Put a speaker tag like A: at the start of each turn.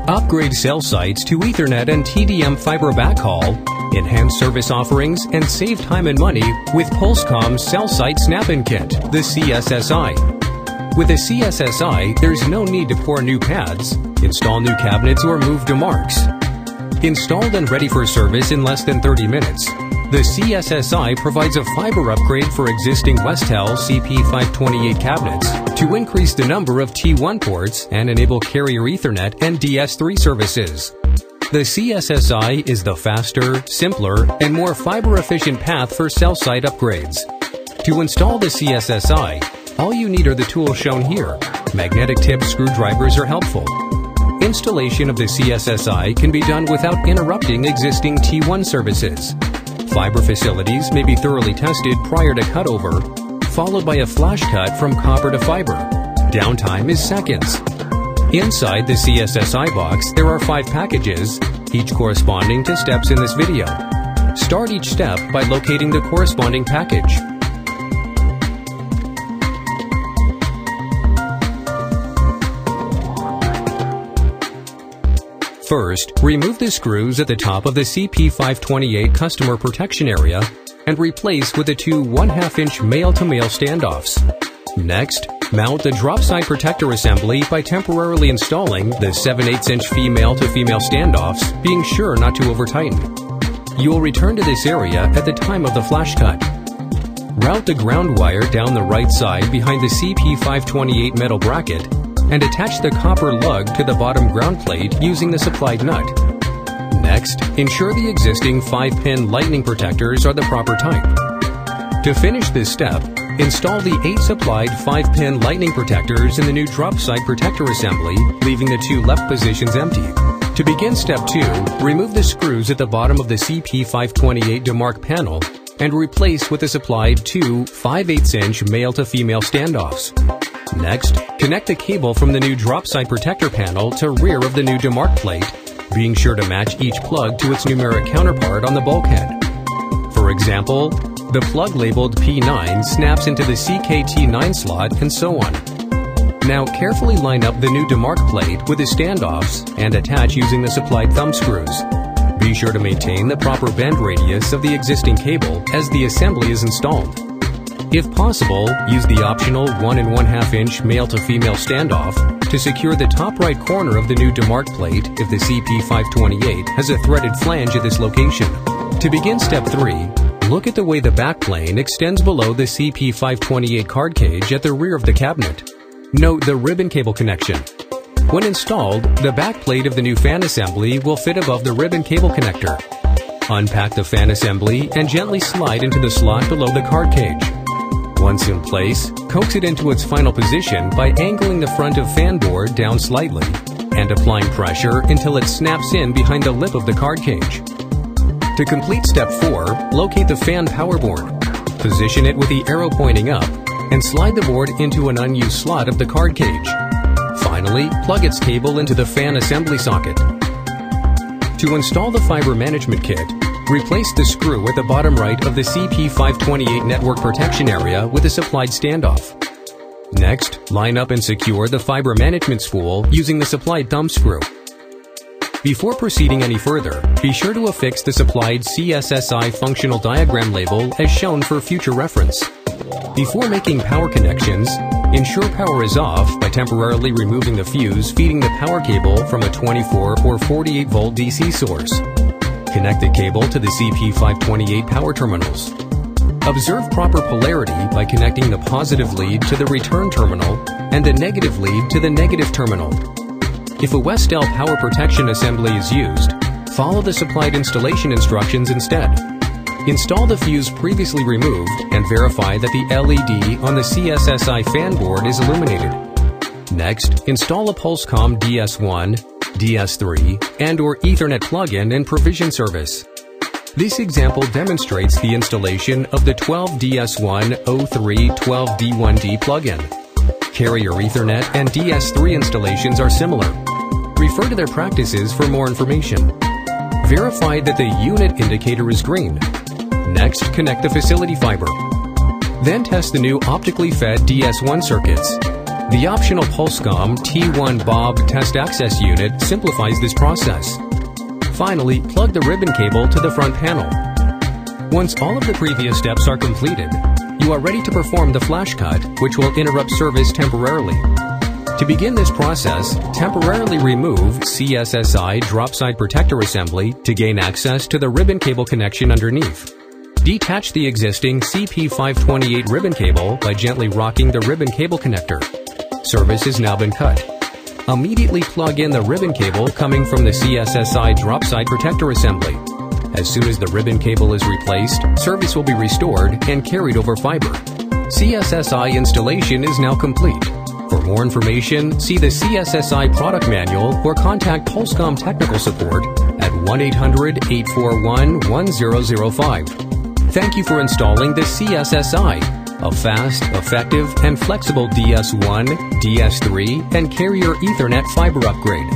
A: Upgrade cell sites to Ethernet and TDM fiber backhaul, enhance service offerings, and save time and money with Pulsecom's Cell Site Snap-in Kit, the CSSI. With a CSSI, there's no need to pour new pads, install new cabinets, or move demarcs. Installed and ready for service in less than 30 minutes, the CSSI provides a fiber upgrade for existing Westel CP528 cabinets to increase the number of T1 ports and enable carrier Ethernet and DS3 services. The CSSI is the faster, simpler, and more fiber-efficient path for cell site upgrades. To install the CSSI, all you need are the tools shown here. Magnetic tip screwdrivers are helpful. Installation of the CSSI can be done without interrupting existing T1 services. Fiber facilities may be thoroughly tested prior to cutover, followed by a flash cut from copper to fiber. Downtime is seconds. Inside the CSSI box, there are 5 packages, each corresponding to steps in this video. Start each step by locating the corresponding package. First, remove the screws at the top of the CP528 customer protection area and replace with the 2 1/2-inch male-to-male standoffs. Next, mount the drop side protector assembly by temporarily installing the 7/8-inch female-to-female standoffs, being sure not to over-tighten. You will return to this area at the time of the flash cut. Route the ground wire down the right side behind the CP528 metal bracket and attach the copper lug to the bottom ground plate using the supplied nut. Next, ensure the existing 5-pin lightning protectors are the proper type. To finish this step, install the 8 supplied 5-pin lightning protectors in the new drop side protector assembly, leaving the 2 left positions empty. To begin step 2, remove the screws at the bottom of the CP528 demarc panel and replace with the supplied 2 5/8-inch male-to-female standoffs. Next, connect the cable from the new drop side protector panel to rear of the new demarc plate, being sure to match each plug to its numeric counterpart on the bulkhead. For example, the plug labeled P9 snaps into the CKT9 slot and so on. Now carefully line up the new demarc plate with the standoffs and attach using the supplied thumb screws. Be sure to maintain the proper bend radius of the existing cable as the assembly is installed. If possible, use the optional 1 1/2-inch male-to-female standoff to secure the top right corner of the new demarc plate if the CP528 has a threaded flange at this location. To begin step 3, look at the way the backplane extends below the CP528 card cage at the rear of the cabinet. Note the ribbon cable connection. When installed, the backplate of the new fan assembly will fit above the ribbon cable connector. Unpack the fan assembly and gently slide into the slot below the card cage. Once in place, coax it into its final position by angling the front of fan board down slightly and applying pressure until it snaps in behind the lip of the card cage. To complete step 4, locate the fan power board. Position it with the arrow pointing up and slide the board into an unused slot of the card cage. Finally, plug its cable into the fan assembly socket. To install the fiber management kit, replace the screw at the bottom right of the CP528 network protection area with a supplied standoff. Next, line up and secure the fiber management spool using the supplied thumb screw. Before proceeding any further, be sure to affix the supplied CSSI functional diagram label as shown for future reference. Before making power connections, ensure power is off by temporarily removing the fuse feeding the power cable from a 24 or 48 volt DC source. Connect the cable to the CP528 power terminals. Observe proper polarity by connecting the positive lead to the return terminal and the negative lead to the negative terminal. If a Westel power protection assembly is used, follow the supplied installation instructions instead. Install the fuse previously removed and verify that the LED on the CSSI fan board is illuminated. Next, install a Pulsecom DS1, DS3, and/or Ethernet plugin and provision service. This example demonstrates the installation of the 12DS1-03-12D1D plugin. Carrier Ethernet and DS3 installations are similar. Refer to their practices for more information. Verify that the unit indicator is green. Next, connect the facility fiber. Then test the new optically fed DS1 circuits. The optional PulseCom T1 Bob test access unit simplifies this process. Finally, plug the ribbon cable to the front panel. Once all of the previous steps are completed, you are ready to perform the flash cut, which will interrupt service temporarily. To begin this process, temporarily remove CSSI drop side protector assembly to gain access to the ribbon cable connection underneath. Detach the existing CP528 ribbon cable by gently rocking the ribbon cable connector. Service has now been cut. Immediately plug in the ribbon cable coming from the CSSI drop side protector assembly. As soon as the ribbon cable is replaced, service will be restored and carried over fiber. CSSI installation is now complete. For more information, see the CSSI product manual or contact PulseCom technical support at 1-800-841-1005. Thank you for installing the CSSI, a fast, effective, and flexible DS1, DS3, and carrier Ethernet fiber upgrade.